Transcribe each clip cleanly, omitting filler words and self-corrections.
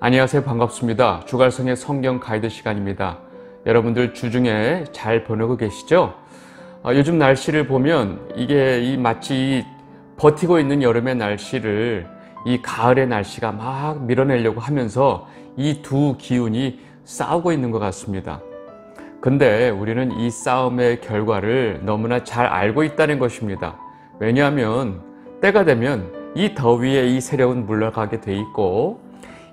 안녕하세요. 반갑습니다. 주갈성의 성경 가이드 시간입니다. 여러분들 주중에 잘 보내고 계시죠? 요즘 날씨를 보면 이게 마치 버티고 있는 여름의 날씨를 이 가을의 날씨가 막 밀어내려고 하면서 이 두 기운이 싸우고 있는 것 같습니다. 근데 우리는 이 싸움의 결과를 너무나 잘 알고 있다는 것입니다. 왜냐하면 때가 되면 이 더위의 이 세력은 물러가게 돼 있고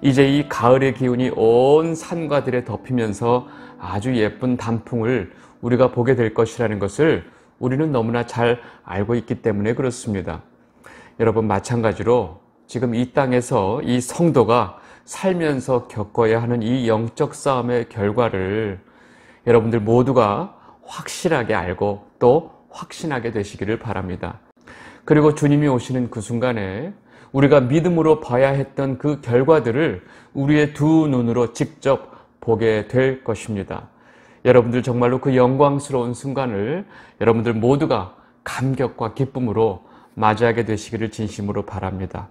이제 이 가을의 기운이 온 산과 들에 덮이면서 아주 예쁜 단풍을 우리가 보게 될 것이라는 것을 우리는 너무나 잘 알고 있기 때문에 그렇습니다. 여러분, 마찬가지로 지금 이 땅에서 이 성도가 살면서 겪어야 하는 이 영적 싸움의 결과를 여러분들 모두가 확실하게 알고 또 확신하게 되시기를 바랍니다. 그리고 주님이 오시는 그 순간에 우리가 믿음으로 봐야 했던 그 결과들을 우리의 두 눈으로 직접 보게 될 것입니다. 여러분들 정말로 그 영광스러운 순간을 여러분들 모두가 감격과 기쁨으로 맞이하게 되시기를 진심으로 바랍니다.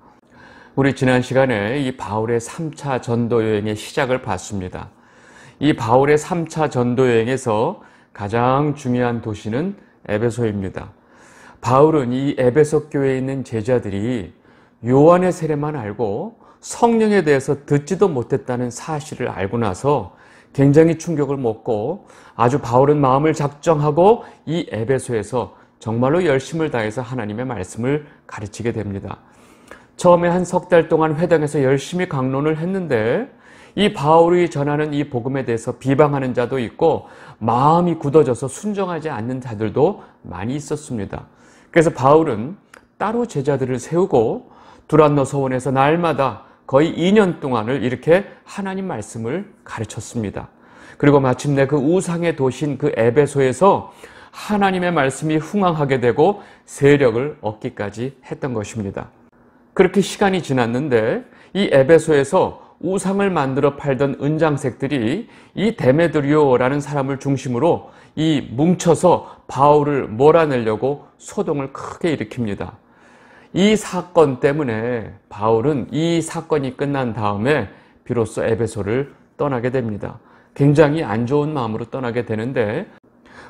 우리 지난 시간에 이 바울의 3차 전도 여행의 시작을 봤습니다. 이 바울의 3차 전도 여행에서 가장 중요한 도시는 에베소입니다. 바울은 이 에베소 교회에 있는 제자들이 요한의 세례만 알고 성령에 대해서 듣지도 못했다는 사실을 알고 나서 굉장히 충격을 먹고 아주 바울은 마음을 작정하고 이 에베소에서 정말로 열심을 다해서 하나님의 말씀을 가르치게 됩니다. 처음에 한 석 달 동안 회당에서 열심히 강론을 했는데 이 바울이 전하는 이 복음에 대해서 비방하는 자도 있고 마음이 굳어져서 순종하지 않는 자들도 많이 있었습니다. 그래서 바울은 따로 제자들을 세우고 두란노 서원에서 날마다 거의 2년 동안을 이렇게 하나님 말씀을 가르쳤습니다. 그리고 마침내 그 우상의 도시인 그 에베소에서 하나님의 말씀이 흥황하게 되고 세력을 얻기까지 했던 것입니다. 그렇게 시간이 지났는데 이 에베소에서 우상을 만들어 팔던 은장색들이 이 데메드리오라는 사람을 중심으로 이 뭉쳐서 바울을 몰아내려고 소동을 크게 일으킵니다. 이 사건 때문에 바울은 이 사건이 끝난 다음에 비로소 에베소를 떠나게 됩니다. 굉장히 안 좋은 마음으로 떠나게 되는데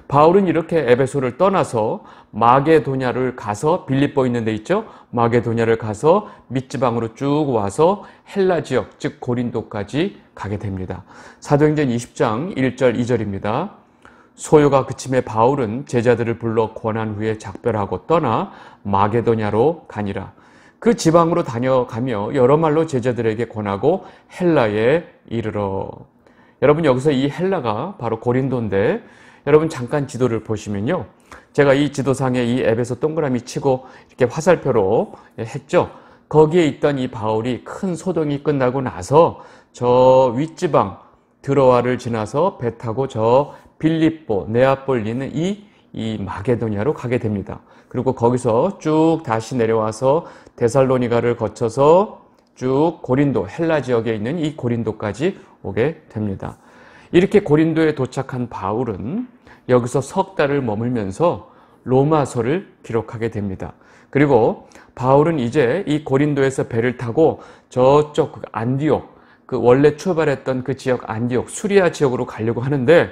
바울은 이렇게 에베소를 떠나서 마게도냐를 가서 빌립보 있는 데 있죠? 마게도냐를 가서 밑지방으로 쭉 와서 헬라 지역, 즉 고린도까지 가게 됩니다. 사도행전 20장 1절 2절입니다. 소요가 그침에 바울은 제자들을 불러 권한 후에 작별하고 떠나 마게도냐로 가니라. 그 지방으로 다녀가며 여러 말로 제자들에게 권하고 헬라에 이르러. 여러분, 여기서 이 헬라가 바로 고린도인데 여러분 잠깐 지도를 보시면요, 제가 이 지도상에 이 에베소 동그라미 치고 이렇게 화살표로 했죠. 거기에 있던 이 바울이 큰 소동이 끝나고 나서 저 윗지방 드로아를 지나서 배 타고 저 빌립보, 네아폴리 있는 이 마게도냐로 가게 됩니다. 그리고 거기서 쭉 다시 내려와서 데살로니가를 거쳐서 쭉 고린도, 헬라 지역에 있는 이 고린도까지 오게 됩니다. 이렇게 고린도에 도착한 바울은 여기서 석 달을 머물면서 로마서를 기록하게 됩니다. 그리고 바울은 이제 이 고린도에서 배를 타고 저쪽 안디옥, 그 원래 출발했던 그 지역 안디옥, 수리아 지역으로 가려고 하는데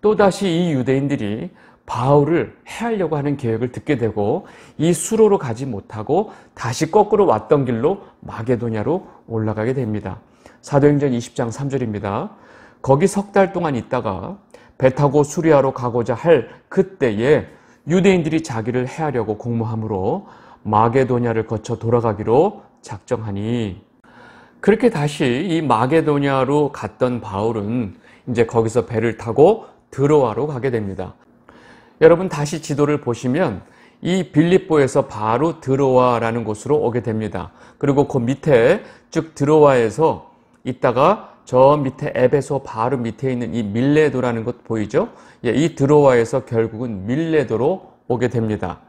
또다시 이 유대인들이 바울을 해하려고 하는 계획을 듣게 되고 이 수로로 가지 못하고 다시 거꾸로 왔던 길로 마게도냐로 올라가게 됩니다. 사도행전 20장 3절입니다. 거기 석 달 동안 있다가 배 타고 수리아로 가고자 할 그때에 유대인들이 자기를 해하려고 공모함으로 마게도냐를 거쳐 돌아가기로 작정하니, 그렇게 다시 이 마게도냐로 갔던 바울은 이제 거기서 배를 타고 드로아로 가게 됩니다. 여러분 다시 지도를 보시면 이 빌립보에서 바로 드로아라는 곳으로 오게 됩니다. 그리고 그 밑에 쭉 드로아에서 있다가 저 밑에 에베소 바로 밑에 있는 이 밀레도라는 곳 보이죠? 이 드로아에서 결국은 밀레도로 오게 됩니다.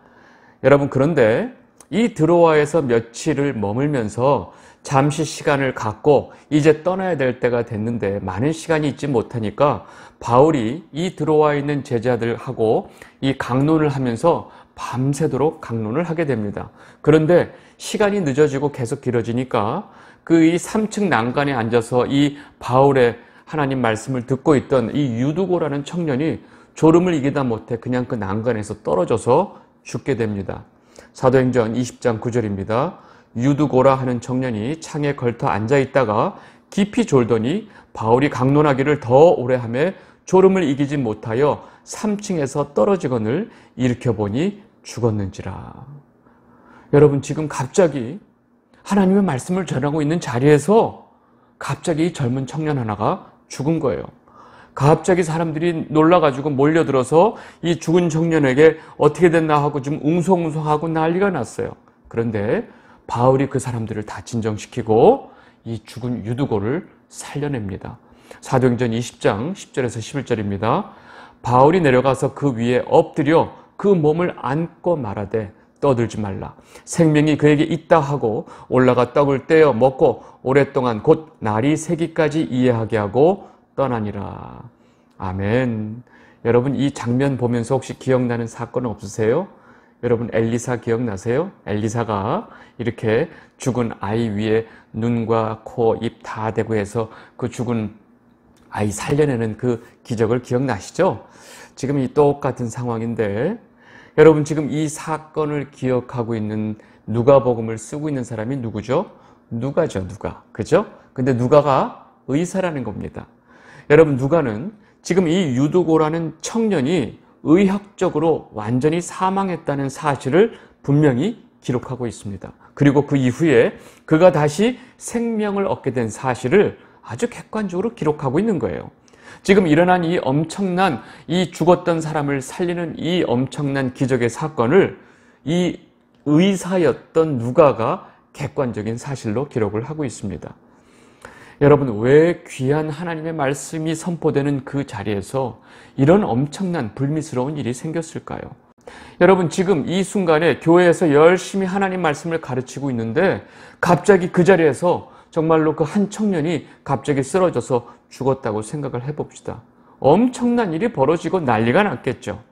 여러분, 그런데 이 드로아에서 며칠을 머물면서 잠시 시간을 갖고 이제 떠나야 될 때가 됐는데 많은 시간이 있지 못하니까 바울이 이 드로아에 있는 제자들하고 이 강론을 하면서 밤새도록 강론을 하게 됩니다. 그런데 시간이 늦어지고 계속 길어지니까 그 이 3층 난간에 앉아서 이 바울의 하나님 말씀을 듣고 있던 이 유두고라는 청년이 졸음을 이기다 못해 그냥 그 난간에서 떨어져서 죽게 됩니다. 사도행전 20장 9절입니다. 유두고라 하는 청년이 창에 걸터 앉아 있다가 깊이 졸더니 바울이 강론하기를 더 오래 하며 졸음을 이기지 못하여 3층에서 떨어지거늘 일으켜보니 죽었는지라. 여러분, 지금 갑자기 하나님의 말씀을 전하고 있는 자리에서 갑자기 젊은 청년 하나가 죽은 거예요. 갑자기 사람들이 놀라가지고 몰려들어서 이 죽은 청년에게 어떻게 됐나 하고 좀 웅성웅성하고 난리가 났어요. 그런데 바울이 그 사람들을 다 진정시키고 이 죽은 유두고를 살려냅니다. 사도행전 20장 10절에서 11절입니다. 바울이 내려가서 그 위에 엎드려 그 몸을 안고 말하되 떠들지 말라. 생명이 그에게 있다 하고 올라가 떡을 떼어 먹고 오랫동안 곧 날이 새기까지 이해하게 하고 떠나니라. 아멘. 여러분, 이 장면 보면서 혹시 기억나는 사건 없으세요? 여러분, 엘리사 기억나세요? 엘리사가 이렇게 죽은 아이 위에 눈과 코, 입 다 대고 해서 그 죽은 아이 살려내는 그 기적을 기억나시죠? 지금 이 똑같은 상황인데, 여러분, 지금 이 사건을 기억하고 있는 누가복음을 쓰고 있는 사람이 누구죠? 누가죠, 누가. 그죠? 근데 누가가 의사라는 겁니다. 여러분, 누가는 지금 이 유두고라는 청년이 의학적으로 완전히 사망했다는 사실을 분명히 기록하고 있습니다. 그리고 그 이후에 그가 다시 생명을 얻게 된 사실을 아주 객관적으로 기록하고 있는 거예요. 지금 일어난 이 엄청난 이 죽었던 사람을 살리는 이 엄청난 기적의 사건을 이 의사였던 누가가 객관적인 사실로 기록을 하고 있습니다. 여러분, 왜 귀한 하나님의 말씀이 선포되는 그 자리에서 이런 엄청난 불미스러운 일이 생겼을까요? 여러분, 지금 이 순간에 교회에서 열심히 하나님 말씀을 가르치고 있는데 갑자기 그 자리에서 정말로 그 한 청년이 갑자기 쓰러져서 죽었다고 생각을 해봅시다. 엄청난 일이 벌어지고 난리가 났겠죠.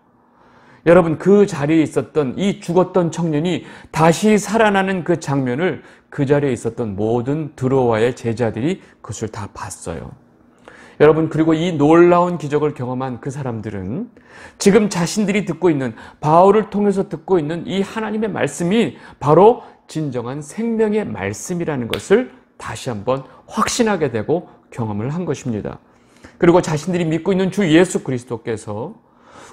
여러분, 그 자리에 있었던 이 죽었던 청년이 다시 살아나는 그 장면을 그 자리에 있었던 모든 드로아의 제자들이 그것을 다 봤어요. 여러분, 그리고 이 놀라운 기적을 경험한 그 사람들은 지금 자신들이 듣고 있는, 바울을 통해서 듣고 있는 이 하나님의 말씀이 바로 진정한 생명의 말씀이라는 것을 다시 한번 확신하게 되고 경험을 한 것입니다. 그리고 자신들이 믿고 있는 주 예수 그리스도께서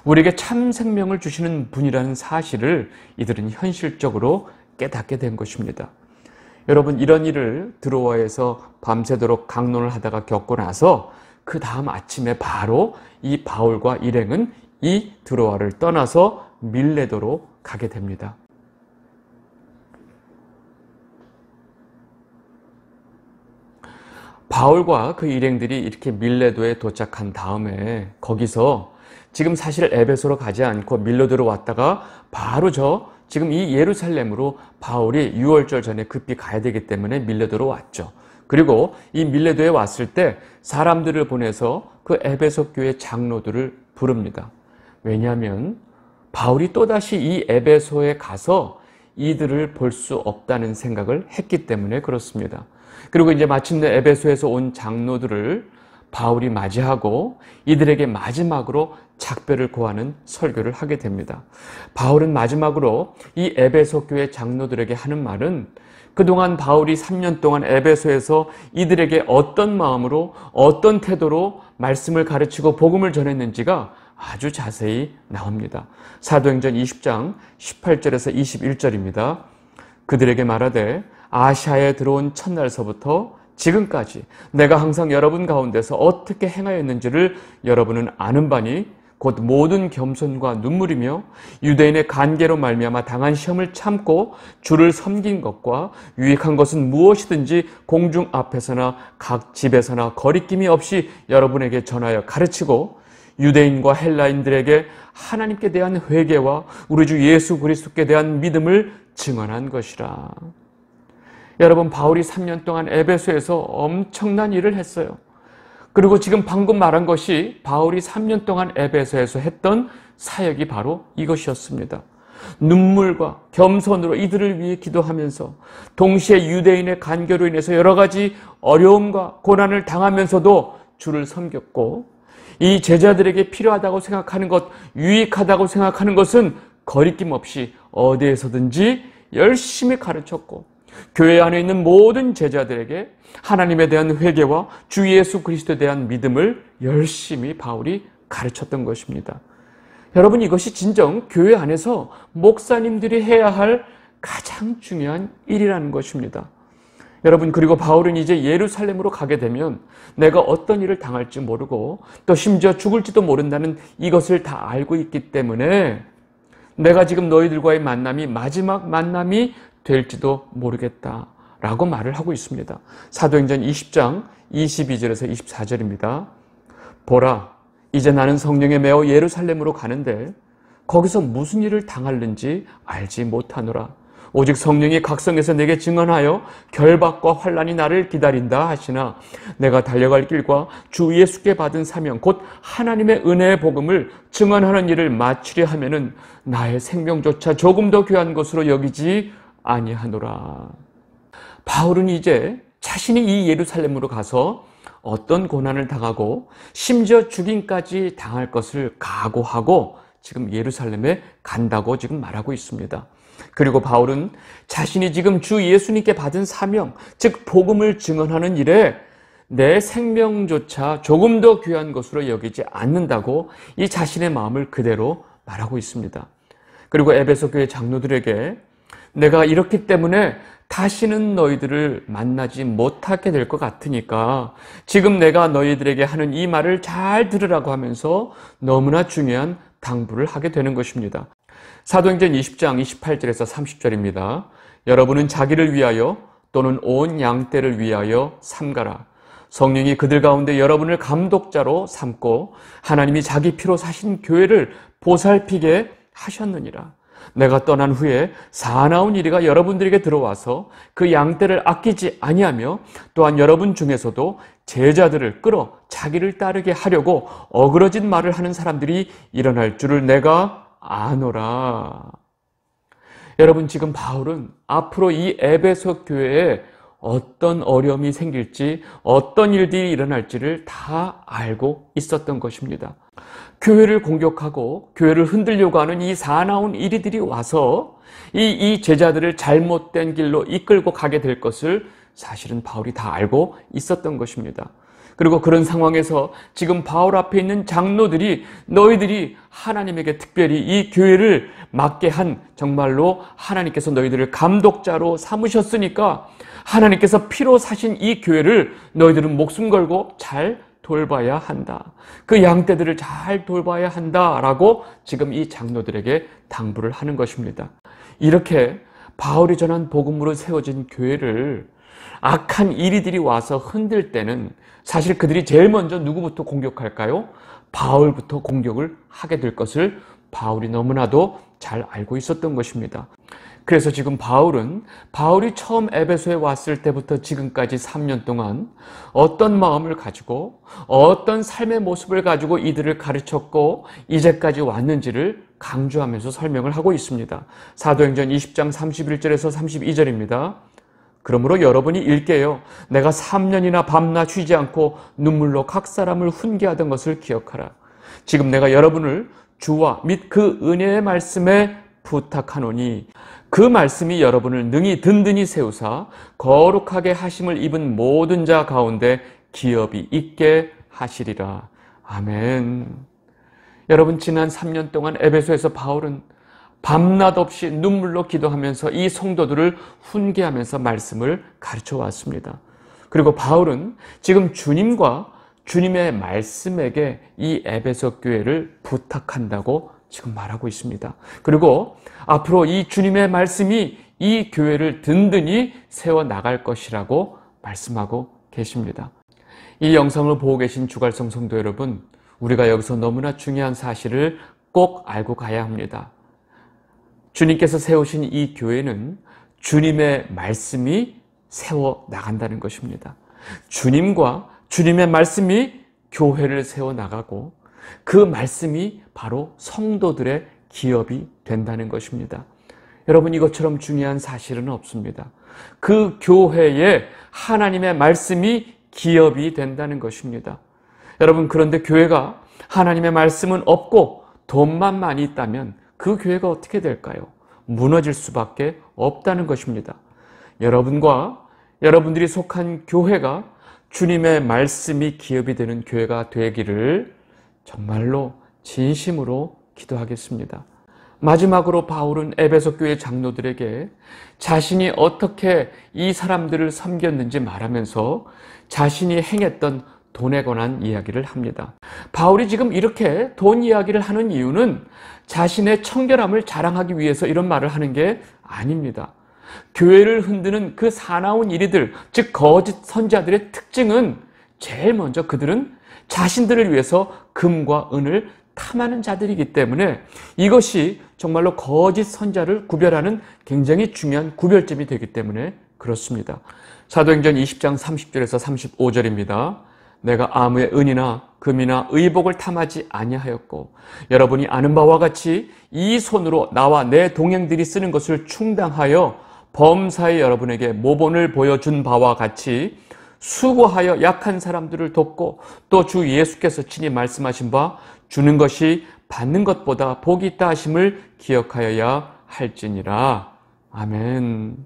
우리에게 참 생명을 주시는 분이라는 사실을 이들은 현실적으로 깨닫게 된 것입니다. 여러분, 이런 일을 드로아에서 밤새도록 강론을 하다가 겪고 나서 그 다음 아침에 바로 이 바울과 일행은 이 드로아를 떠나서 밀레도로 가게 됩니다. 바울과 그 일행들이 이렇게 밀레도에 도착한 다음에 거기서 지금 사실 에베소로 가지 않고 밀레도로 왔다가 바로 지금 이 예루살렘으로 바울이 6월절 전에 급히 가야 되기 때문에 밀레도로 왔죠. 그리고 이 밀레도에 왔을 때 사람들을 보내서 그 에베소 교회 장로들을 부릅니다. 왜냐하면 바울이 또다시 이 에베소에 가서 이들을 볼 수 없다는 생각을 했기 때문에 그렇습니다. 그리고 이제 마침내 에베소에서 온 장로들을 바울이 맞이하고 이들에게 마지막으로 작별을 고하는 설교를 하게 됩니다. 바울은 마지막으로 이 에베소 교회 장로들에게 하는 말은 그동안 바울이 3년 동안 에베소에서 이들에게 어떤 마음으로 어떤 태도로 말씀을 가르치고 복음을 전했는지가 아주 자세히 나옵니다. 사도행전 20장 18절에서 21절입니다. 그들에게 말하되 아시아에 들어온 첫날서부터 지금까지 내가 항상 여러분 가운데서 어떻게 행하였는지를 여러분은 아는 바니 곧 모든 겸손과 눈물이며 유대인의 간계로 말미암아 당한 시험을 참고 주를 섬긴 것과 유익한 것은 무엇이든지 공중 앞에서나 각 집에서나 거리낌이 없이 여러분에게 전하여 가르치고 유대인과 헬라인들에게 하나님께 대한 회개와 우리 주 예수 그리스도께 대한 믿음을 증언한 것이라. 여러분, 바울이 3년 동안 에베소에서 엄청난 일을 했어요. 그리고 지금 방금 말한 것이 바울이 3년 동안 에베소에서 했던 사역이 바로 이것이었습니다. 눈물과 겸손으로 이들을 위해 기도하면서 동시에 유대인의 간교로 인해서 여러 가지 어려움과 고난을 당하면서도 주를 섬겼고, 이 제자들에게 필요하다고 생각하는 것, 유익하다고 생각하는 것은 거리낌 없이 어디에서든지 열심히 가르쳤고, 교회 안에 있는 모든 제자들에게 하나님에 대한 회개와 주 예수 그리스도에 대한 믿음을 열심히 바울이 가르쳤던 것입니다. 여러분, 이것이 진정 교회 안에서 목사님들이 해야 할 가장 중요한 일이라는 것입니다. 여러분, 그리고 바울은 이제 예루살렘으로 가게 되면 내가 어떤 일을 당할지 모르고 또 심지어 죽을지도 모른다는 이것을 다 알고 있기 때문에 내가 지금 너희들과의 만남이 마지막 만남이 될지도 모르겠다라고 말을 하고 있습니다. 사도행전 20장 22절에서 24절입니다. 보라, 이제 나는 성령에 매어 예루살렘으로 가는데 거기서 무슨 일을 당할는지 알지 못하노라. 오직 성령이 각성해서 내게 증언하여 결박과 환난이 나를 기다린다 하시나 내가 달려갈 길과 주 예수께 받은 사명 곧 하나님의 은혜의 복음을 증언하는 일을 마치려 하면은 나의 생명조차 조금 더 귀한 것으로 여기지 아니하노라. 바울은 이제 자신이 이 예루살렘으로 가서 어떤 고난을 당하고 심지어 죽임까지 당할 것을 각오하고 지금 예루살렘에 간다고 지금 말하고 있습니다. 그리고 바울은 자신이 지금 주 예수님께 받은 사명, 즉 복음을 증언하는 일에 내 생명조차 조금 더 귀한 것으로 여기지 않는다고 이 자신의 마음을 그대로 말하고 있습니다. 그리고 에베소 교회 장로들에게 내가 이렇기 때문에 다시는 너희들을 만나지 못하게 될 것 같으니까 지금 내가 너희들에게 하는 이 말을 잘 들으라고 하면서 너무나 중요한 당부를 하게 되는 것입니다. 사도행전 20장 28절에서 30절입니다. 여러분은 자기를 위하여 또는 온 양떼를 위하여 삼가라. 성령이 그들 가운데 여러분을 감독자로 삼고 하나님이 자기 피로 사신 교회를 보살피게 하셨느니라. 내가 떠난 후에 사나운 이리가 여러분들에게 들어와서 그 양떼를 아끼지 아니하며 또한 여러분 중에서도 제자들을 끌어 자기를 따르게 하려고 어그러진 말을 하는 사람들이 일어날 줄을 내가 아노라. 여러분, 지금 바울은 앞으로 이 에베소 교회에 어떤 어려움이 생길지, 어떤 일들이 일어날지를 다 알고 있었던 것입니다. 교회를 공격하고 교회를 흔들려고 하는 이 사나운 이리들이 와서 이 제자들을 잘못된 길로 이끌고 가게 될 것을 사실은 바울이 다 알고 있었던 것입니다. 그리고 그런 상황에서 지금 바울 앞에 있는 장로들이 너희들이 하나님에게 특별히 이 교회를 맡게 한 정말로 하나님께서 너희들을 감독자로 삼으셨으니까 하나님께서 피로 사신 이 교회를 너희들은 목숨 걸고 잘 돌봐야 한다. 그 양떼들을 잘 돌봐야 한다라고 지금 이 장로들에게 당부를 하는 것입니다. 이렇게 바울이 전한 복음으로 세워진 교회를 악한 이리들이 와서 흔들 때는 사실 그들이 제일 먼저 누구부터 공격할까요? 바울부터 공격을 하게 될 것을 바울이 너무나도 잘 알고 있었던 것입니다. 그래서 지금 바울이 처음 에베소에 왔을 때부터 지금까지 3년 동안 어떤 마음을 가지고 어떤 삶의 모습을 가지고 이들을 가르쳤고 이제까지 왔는지를 강조하면서 설명을 하고 있습니다. 사도행전 20장 31절에서 32절입니다. 그러므로 여러분이 읽게요. 내가 3년이나 밤낮 쉬지 않고 눈물로 각 사람을 훈계하던 것을 기억하라. 지금 내가 여러분을 주와 및 그 은혜의 말씀에 부탁하노니 그 말씀이 여러분을 능히 든든히 세우사 거룩하게 하심을 입은 모든 자 가운데 기업이 있게 하시리라. 아멘. 여러분, 지난 3년 동안 에베소에서 바울은 밤낮 없이 눈물로 기도하면서 이 성도들을 훈계하면서 말씀을 가르쳐 왔습니다. 그리고 바울은 지금 주님과 주님의 말씀에게 이 에베소 교회를 부탁한다고 지금 말하고 있습니다. 그리고 앞으로 이 주님의 말씀이 이 교회를 든든히 세워나갈 것이라고 말씀하고 계십니다. 이 영상을 보고 계신 주갈성 성도 여러분, 우리가 여기서 너무나 중요한 사실을 꼭 알고 가야 합니다. 주님께서 세우신 이 교회는 주님의 말씀이 세워나간다는 것입니다. 주님과 주님의 말씀이 교회를 세워나가고 그 말씀이 바로 성도들의 기업이 된다는 것입니다. 여러분, 이것처럼 중요한 사실은 없습니다. 그 교회에 하나님의 말씀이 기업이 된다는 것입니다. 여러분, 그런데 교회가 하나님의 말씀은 없고 돈만 많이 있다면 그 교회가 어떻게 될까요? 무너질 수밖에 없다는 것입니다. 여러분과 여러분들이 속한 교회가 주님의 말씀이 기업이 되는 교회가 되기를 정말로 진심으로 기도하겠습니다. 마지막으로 바울은 에베소 교회 장로들에게 자신이 어떻게 이 사람들을 섬겼는지 말하면서 자신이 행했던 돈에 관한 이야기를 합니다. 바울이 지금 이렇게 돈 이야기를 하는 이유는 자신의 청결함을 자랑하기 위해서 이런 말을 하는 게 아닙니다. 교회를 흔드는 그 사나운 이리들, 즉 거짓 선지자들의 특징은 제일 먼저 그들은 자신들을 위해서 금과 은을 탐하는 자들이기 때문에 이것이 정말로 거짓 선지자를 구별하는 굉장히 중요한 구별점이 되기 때문에 그렇습니다. 사도행전 20장 30절에서 35절입니다. 내가 아무의 은이나 금이나 의복을 탐하지 아니하였고 여러분이 아는 바와 같이 이 손으로 나와 내 동행들이 쓰는 것을 충당하여 범사에 여러분에게 모본을 보여준 바와 같이 수고하여 약한 사람들을 돕고 또 주 예수께서 친히 말씀하신 바 주는 것이 받는 것보다 복이 있다 하심을 기억하여야 할지니라. 아멘.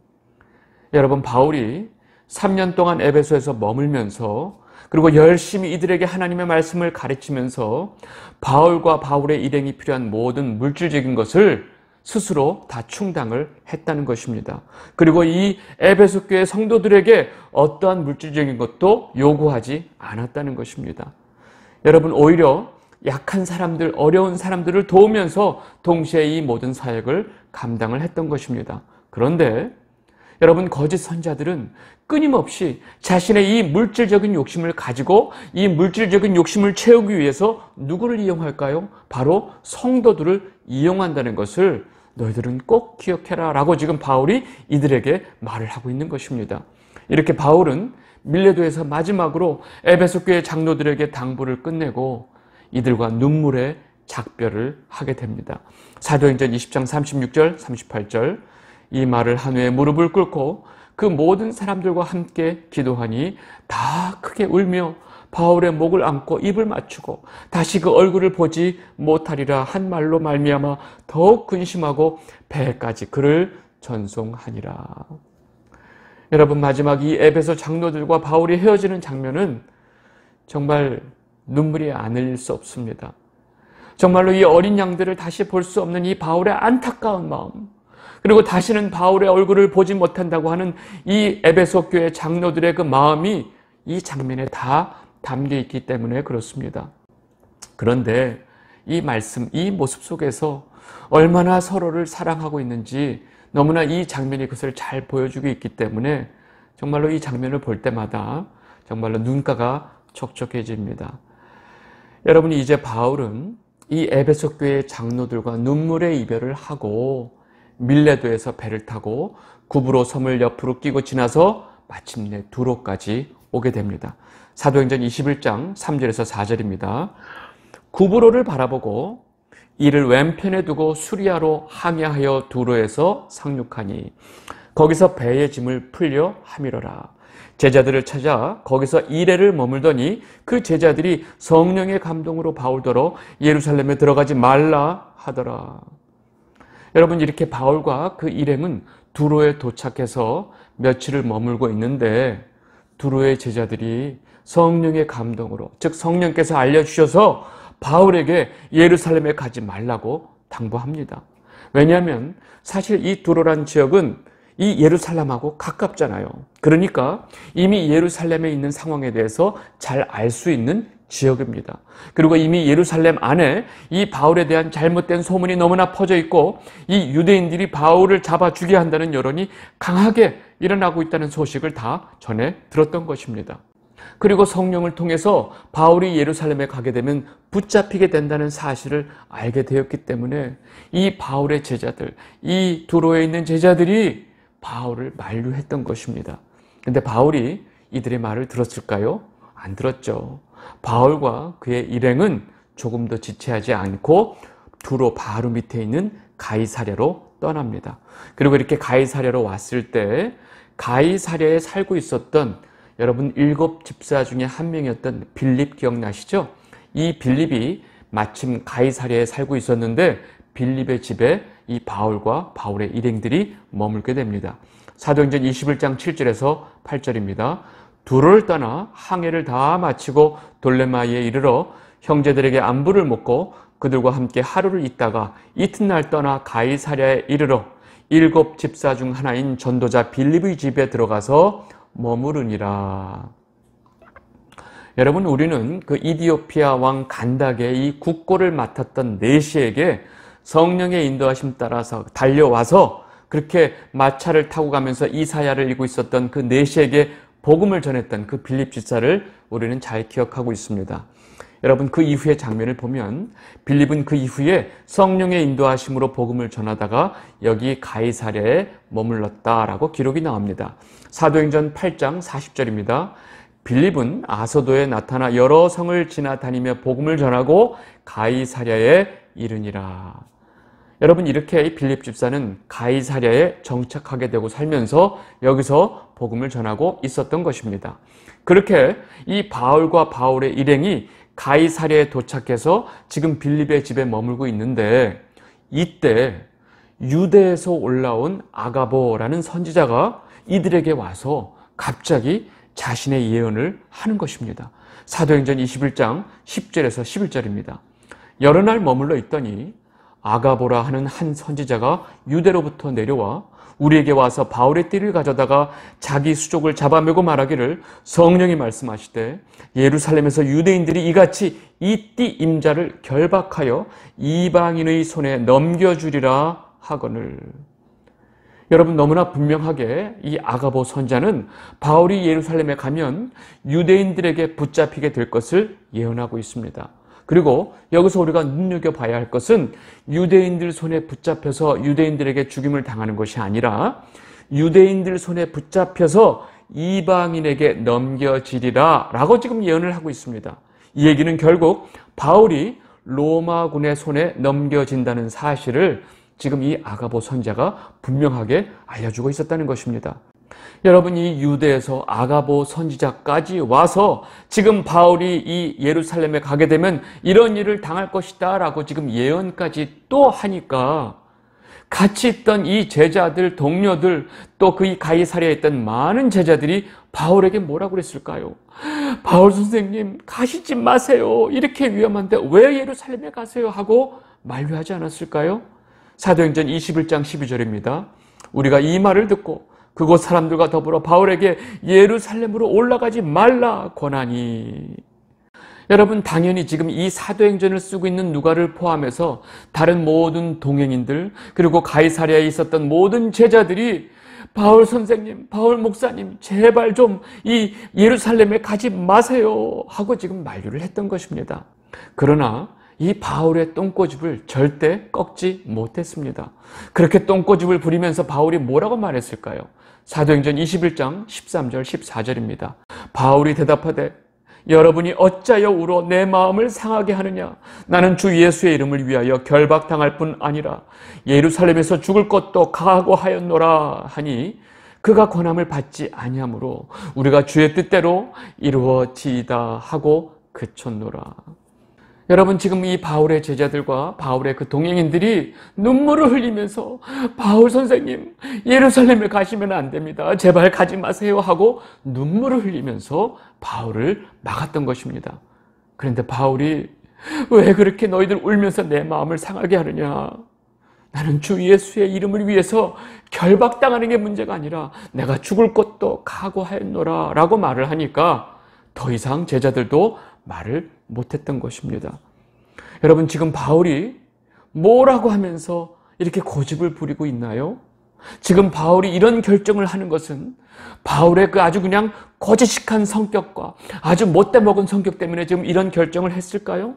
여러분, 바울이 3년 동안 에베소에서 머물면서 그리고 열심히 이들에게 하나님의 말씀을 가르치면서 바울과 바울의 일행이 필요한 모든 물질적인 것을 스스로 다 충당을 했다는 것입니다. 그리고 이 에베소 교회 성도들에게 어떠한 물질적인 것도 요구하지 않았다는 것입니다. 여러분, 오히려 약한 사람들, 어려운 사람들을 도우면서 동시에 이 모든 사역을 감당을 했던 것입니다. 그런데 여러분, 거짓 선지자들은 끊임없이 자신의 이 물질적인 욕심을 가지고 이 물질적인 욕심을 채우기 위해서 누구를 이용할까요? 바로 성도들을 이용한다는 것을 너희들은 꼭 기억해라 라고 지금 바울이 이들에게 말을 하고 있는 것입니다. 이렇게 바울은 밀레도에서 마지막으로 에베소 교회 장로들에게 당부를 끝내고 이들과 눈물의 작별을 하게 됩니다. 사도행전 20장 36절, 38절 이 말을 한 후에 무릎을 꿇고 그 모든 사람들과 함께 기도하니 다 크게 울며 바울의 목을 안고 입을 맞추고 다시 그 얼굴을 보지 못하리라 한 말로 말미암아 더욱 근심하고 배까지 그를 전송하니라. 여러분, 마지막 이 에베소 장로들과 바울이 헤어지는 장면은 정말 눈물이 안 흘릴 수 없습니다. 정말로 이 어린 양들을 다시 볼 수 없는 이 바울의 안타까운 마음, 그리고 다시는 바울의 얼굴을 보지 못한다고 하는 이 에베소 교회 장로들의 그 마음이 이 장면에 다 담겨 있기 때문에 그렇습니다. 그런데 이 말씀, 이 모습 속에서 얼마나 서로를 사랑하고 있는지 너무나 이 장면이 그것을 잘 보여주고 있기 때문에 정말로 이 장면을 볼 때마다 정말로 눈가가 촉촉해집니다. 여러분, 이제 바울은 이 에베소 교회 장로들과 눈물의 이별을 하고 밀레도에서 배를 타고 구브로 섬을 옆으로 끼고 지나서 마침내 두로까지 오게 됩니다. 사도행전 21장 3절에서 4절입니다. 구브로를 바라보고 이를 왼편에 두고 수리아로 항해하여 두로에서 상륙하니 거기서 배의 짐을 풀려 함이러라. 제자들을 찾아 거기서 이레를 머물더니 그 제자들이 성령의 감동으로 바울더러 예루살렘에 들어가지 말라 하더라. 여러분, 이렇게 바울과 그 일행은 두로에 도착해서 며칠을 머물고 있는데 두로의 제자들이 성령의 감동으로, 즉 성령께서 알려주셔서 바울에게 예루살렘에 가지 말라고 당부합니다. 왜냐하면 사실 이 두로란 지역은 이 예루살렘하고 가깝잖아요. 그러니까 이미 예루살렘에 있는 상황에 대해서 잘 알 수 있는 지역입니다. 그리고 이미 예루살렘 안에 이 바울에 대한 잘못된 소문이 너무나 퍼져 있고 이 유대인들이 바울을 잡아 죽여야 한다는 여론이 강하게 일어나고 있다는 소식을 다 전해 들었던 것입니다. 그리고 성령을 통해서 바울이 예루살렘에 가게 되면 붙잡히게 된다는 사실을 알게 되었기 때문에 이 바울의 제자들, 이 두로에 있는 제자들이 바울을 만류했던 것입니다. 근데 바울이 이들의 말을 들었을까요? 안 들었죠. 바울과 그의 일행은 조금도 지체하지 않고 두로 바로 밑에 있는 가이사랴로 떠납니다. 그리고 이렇게 가이사랴로 왔을 때 가이사랴에 살고 있었던 여러분 7 집사 중에 한 명이었던 빌립 기억나시죠? 이 빌립이 마침 가이사랴에 살고 있었는데 빌립의 집에 이 바울과 바울의 일행들이 머물게 됩니다. 사도행전 21장 7절에서 8절입니다. 두로를 떠나 항해를 다 마치고 돌레마이에 이르러 형제들에게 안부를 묻고 그들과 함께 하루를 있다가 이튿날 떠나 가이사랴에 이르러 7 집사 중 하나인 전도자 빌립의 집에 들어가서 머무르니라. 여러분, 우리는 그 이디오피아 왕 간닥의 이 국고를 맡았던 내시에게 성령의 인도하심 따라서 달려와서 그렇게 마차를 타고 가면서 이사야를 읽고 있었던 그 내시에게 복음을 전했던 그 빌립 집사를 우리는 잘 기억하고 있습니다. 여러분, 그 이후의 장면을 보면 빌립은 그 이후에 성령의 인도하심으로 복음을 전하다가 여기 가이사랴에 머물렀다라고 기록이 나옵니다. 사도행전 8장 40절입니다. 빌립은 아소도에 나타나 여러 성을 지나다니며 복음을 전하고 가이사랴에 이르니라. 여러분, 이렇게 빌립 집사는 가이사랴에 정착하게 되고 살면서 여기서 복음을 전하고 있었던 것입니다. 그렇게 이 바울과 바울의 일행이 가이사랴에 도착해서 지금 빌립의 집에 머물고 있는데 이때 유대에서 올라온 아가보라는 선지자가 이들에게 와서 갑자기 자신의 예언을 하는 것입니다. 사도행전 21장 10절에서 11절입니다. 여러 날 머물러 있더니 아가보라 하는 한 선지자가 유대로부터 내려와 우리에게 와서 바울의 띠를 가져다가 자기 수족을 잡아매고 말하기를 성령이 말씀하시되 예루살렘에서 유대인들이 이같이 이 띠 임자를 결박하여 이방인의 손에 넘겨주리라 하거늘. 여러분, 너무나 분명하게 이 아가보 선지자는 바울이 예루살렘에 가면 유대인들에게 붙잡히게 될 것을 예언하고 있습니다. 그리고 여기서 우리가 눈여겨봐야 할 것은 유대인들 손에 붙잡혀서 유대인들에게 죽임을 당하는 것이 아니라 유대인들 손에 붙잡혀서 이방인에게 넘겨지리라 라고 지금 예언을 하고 있습니다. 이 얘기는 결국 바울이 로마군의 손에 넘겨진다는 사실을 지금 이 아가보 선지자가 분명하게 알려주고 있었다는 것입니다. 여러분, 이 유대에서 아가보 선지자까지 와서 지금 바울이 이 예루살렘에 가게 되면 이런 일을 당할 것이다 라고 지금 예언까지 또 하니까 같이 있던 이 제자들, 동료들, 또 그 가이사랴에 있던 많은 제자들이 바울에게 뭐라고 그랬을까요? 바울 선생님, 가시지 마세요. 이렇게 위험한데 왜 예루살렘에 가세요? 하고 만류하지 않았을까요? 사도행전 21장 12절입니다. 우리가 이 말을 듣고 그곳 사람들과 더불어 바울에게 예루살렘으로 올라가지 말라 권하니. 여러분, 당연히 지금 이 사도행전을 쓰고 있는 누가를 포함해서 다른 모든 동행인들 그리고 가이사랴에 있었던 모든 제자들이 바울 선생님, 바울 목사님, 제발 좀 이 예루살렘에 가지 마세요 하고 지금 만류를 했던 것입니다. 그러나 이 바울의 똥꼬집을 절대 꺾지 못했습니다. 그렇게 똥꼬집을 부리면서 바울이 뭐라고 말했을까요? 사도행전 21장 13절 14절입니다. 바울이 대답하되 여러분이 어찌하여 울어 내 마음을 상하게 하느냐? 나는 주 예수의 이름을 위하여 결박당할 뿐 아니라 예루살렘에서 죽을 것도 각오하였노라 하니 그가 권함을 받지 아니하므로 우리가 주의 뜻대로 이루어지이다 하고 그쳤노라. 여러분, 지금 이 바울의 제자들과 바울의 그 동행인들이 눈물을 흘리면서 바울 선생님, 예루살렘에 가시면 안 됩니다. 제발 가지 마세요 하고 눈물을 흘리면서 바울을 막았던 것입니다. 그런데 바울이 왜 그렇게 너희들 울면서 내 마음을 상하게 하느냐? 나는 주 예수의 이름을 위해서 결박당하는 게 문제가 아니라 내가 죽을 것도 각오하였노라 라고 말을 하니까 더 이상 제자들도 말을 못했던 것입니다. 여러분, 지금 바울이 뭐라고 하면서 이렇게 고집을 부리고 있나요? 지금 바울이 이런 결정을 하는 것은 바울의 그 아주 그냥 거지식한 성격과 아주 못돼 먹은 성격 때문에 지금 이런 결정을 했을까요?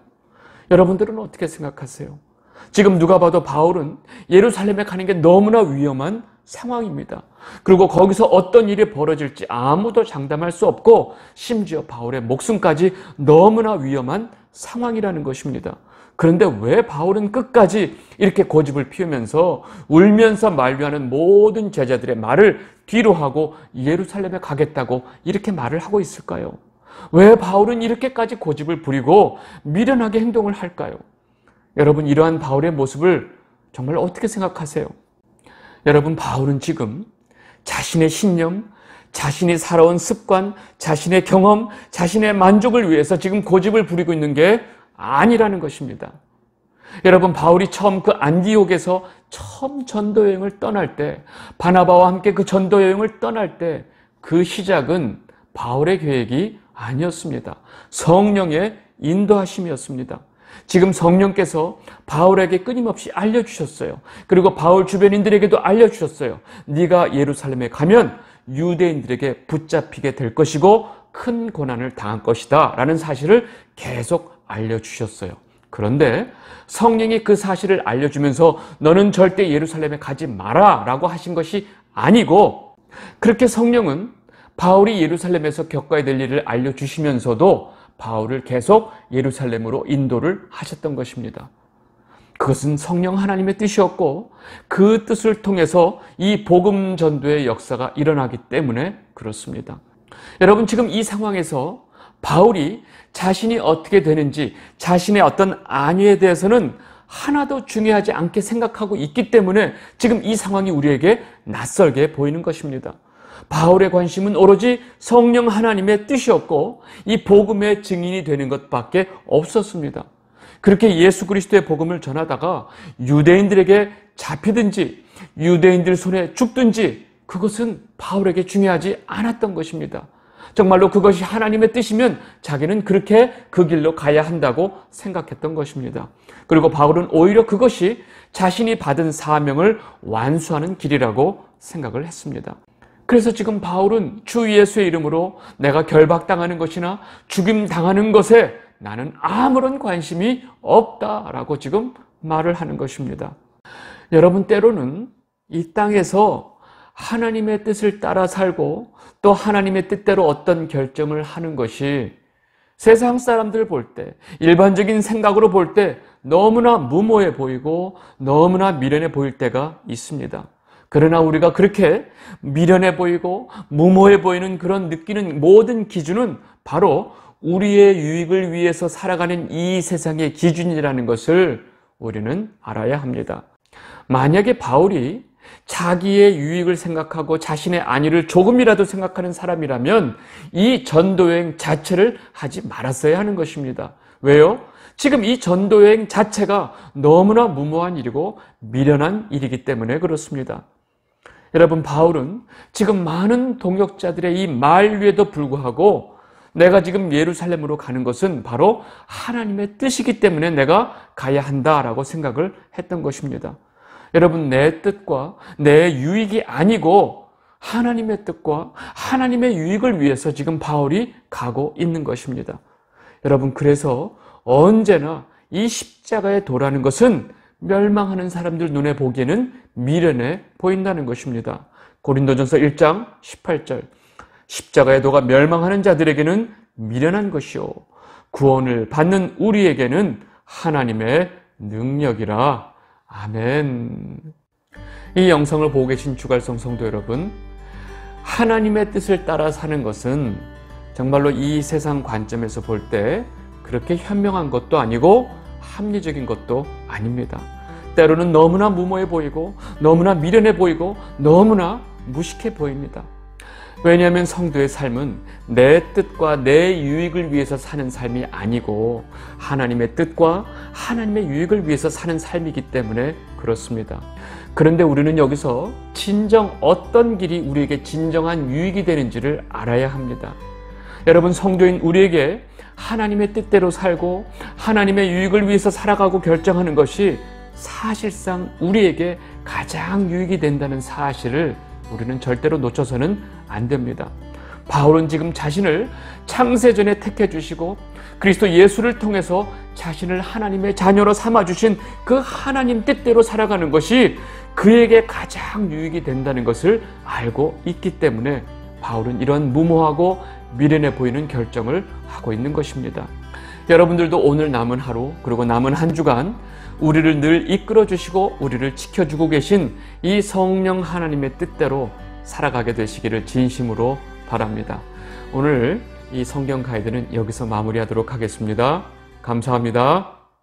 여러분들은 어떻게 생각하세요? 지금 누가 봐도 바울은 예루살렘에 가는 게 너무나 위험한 상황입니다. 그리고 거기서 어떤 일이 벌어질지 아무도 장담할 수 없고 심지어 바울의 목숨까지 너무나 위험한 상황이라는 것입니다. 그런데 왜 바울은 끝까지 이렇게 고집을 피우면서 울면서 만류하는 모든 제자들의 말을 뒤로 하고 예루살렘에 가겠다고 이렇게 말을 하고 있을까요? 왜 바울은 이렇게까지 고집을 부리고 미련하게 행동을 할까요? 여러분, 이러한 바울의 모습을 정말 어떻게 생각하세요? 여러분, 바울은 지금 자신의 신념, 자신이 살아온 습관, 자신의 경험, 자신의 만족을 위해서 지금 고집을 부리고 있는 게 아니라는 것입니다. 여러분, 바울이 처음 그 안디옥에서 처음 전도 여행을 떠날 때, 바나바와 함께 그 전도 여행을 떠날 때 그 시작은 바울의 계획이 아니었습니다. 성령의 인도하심이었습니다. 지금 성령께서 바울에게 끊임없이 알려주셨어요. 그리고 바울 주변인들에게도 알려주셨어요. 네가 예루살렘에 가면 유대인들에게 붙잡히게 될 것이고 큰 고난을 당할 것이다 라는 사실을 계속 알려주셨어요. 그런데 성령이 그 사실을 알려주면서 너는 절대 예루살렘에 가지 마라 라고 하신 것이 아니고, 그렇게 성령은 바울이 예루살렘에서 겪어야 될 일을 알려주시면서도 바울을 계속 예루살렘으로 인도를 하셨던 것입니다. 그것은 성령 하나님의 뜻이었고 그 뜻을 통해서 이 복음 전도의 역사가 일어나기 때문에 그렇습니다. 여러분, 지금 이 상황에서 바울이 자신이 어떻게 되는지, 자신의 어떤 안위에 대해서는 하나도 중요하지 않게 생각하고 있기 때문에 지금 이 상황이 우리에게 낯설게 보이는 것입니다. 바울의 관심은 오로지 성령 하나님의 뜻이었고 이 복음의 증인이 되는 것밖에 없었습니다. 그렇게 예수 그리스도의 복음을 전하다가 유대인들에게 잡히든지 유대인들 손에 죽든지 그것은 바울에게 중요하지 않았던 것입니다. 정말로 그것이 하나님의 뜻이면 자기는 그렇게 그 길로 가야 한다고 생각했던 것입니다. 그리고 바울은 오히려 그것이 자신이 받은 사명을 완수하는 길이라고 생각을 했습니다. 그래서 지금 바울은 주 예수의 이름으로 내가 결박당하는 것이나 죽임당하는 것에 나는 아무런 관심이 없다라고 지금 말을 하는 것입니다. 여러분, 때로는 이 땅에서 하나님의 뜻을 따라 살고 또 하나님의 뜻대로 어떤 결정을 하는 것이 세상 사람들 볼 때, 일반적인 생각으로 볼 때 너무나 무모해 보이고 너무나 미련해 보일 때가 있습니다. 그러나 우리가 그렇게 미련해 보이고 무모해 보이는 그런 느끼는 모든 기준은 바로 우리의 유익을 위해서 살아가는 이 세상의 기준이라는 것을 우리는 알아야 합니다. 만약에 바울이 자기의 유익을 생각하고 자신의 안위를 조금이라도 생각하는 사람이라면 이 전도여행 자체를 하지 말았어야 하는 것입니다. 왜요? 지금 이 전도여행 자체가 너무나 무모한 일이고 미련한 일이기 때문에 그렇습니다. 여러분, 바울은 지금 많은 동역자들의 이 만류에도 불구하고 내가 지금 예루살렘으로 가는 것은 바로 하나님의 뜻이기 때문에 내가 가야 한다라고 생각을 했던 것입니다. 여러분, 내 뜻과 내 유익이 아니고 하나님의 뜻과 하나님의 유익을 위해서 지금 바울이 가고 있는 것입니다. 여러분, 그래서 언제나 이 십자가의 도라는 것은 멸망하는 사람들 눈에 보기에는 미련해 보인다는 것입니다. 고린도전서 1장 18절, 십자가의 도가 멸망하는 자들에게는 미련한 것이요 구원을 받는 우리에게는 하나님의 능력이라. 아멘. 이 영상을 보고 계신 주갈성 성도 여러분, 하나님의 뜻을 따라 사는 것은 정말로 이 세상 관점에서 볼 때 그렇게 현명한 것도 아니고 합리적인 것도 아닙니다. 때로는 너무나 무모해 보이고 너무나 미련해 보이고 너무나 무식해 보입니다. 왜냐하면 성도의 삶은 내 뜻과 내 유익을 위해서 사는 삶이 아니고 하나님의 뜻과 하나님의 유익을 위해서 사는 삶이기 때문에 그렇습니다. 그런데 우리는 여기서 진정 어떤 길이 우리에게 진정한 유익이 되는지를 알아야 합니다. 여러분, 성도인 우리에게 하나님의 뜻대로 살고 하나님의 유익을 위해서 살아가고 결정하는 것이 사실상 우리에게 가장 유익이 된다는 사실을 우리는 절대로 놓쳐서는 안 됩니다. 바울은 지금 자신을 창세전에 택해 주시고 그리스도 예수를 통해서 자신을 하나님의 자녀로 삼아주신 그 하나님 뜻대로 살아가는 것이 그에게 가장 유익이 된다는 것을 알고 있기 때문에 바울은 이런 무모하고 미련해 보이는 결정을 하고 있는 것입니다. 여러분들도 오늘 남은 하루 그리고 남은 한 주간 우리를 늘 이끌어 주시고 우리를 지켜주고 계신 이 성령 하나님의 뜻대로 살아가게 되시기를 진심으로 바랍니다. 오늘 이 성경 가이드는 여기서 마무리하도록 하겠습니다. 감사합니다.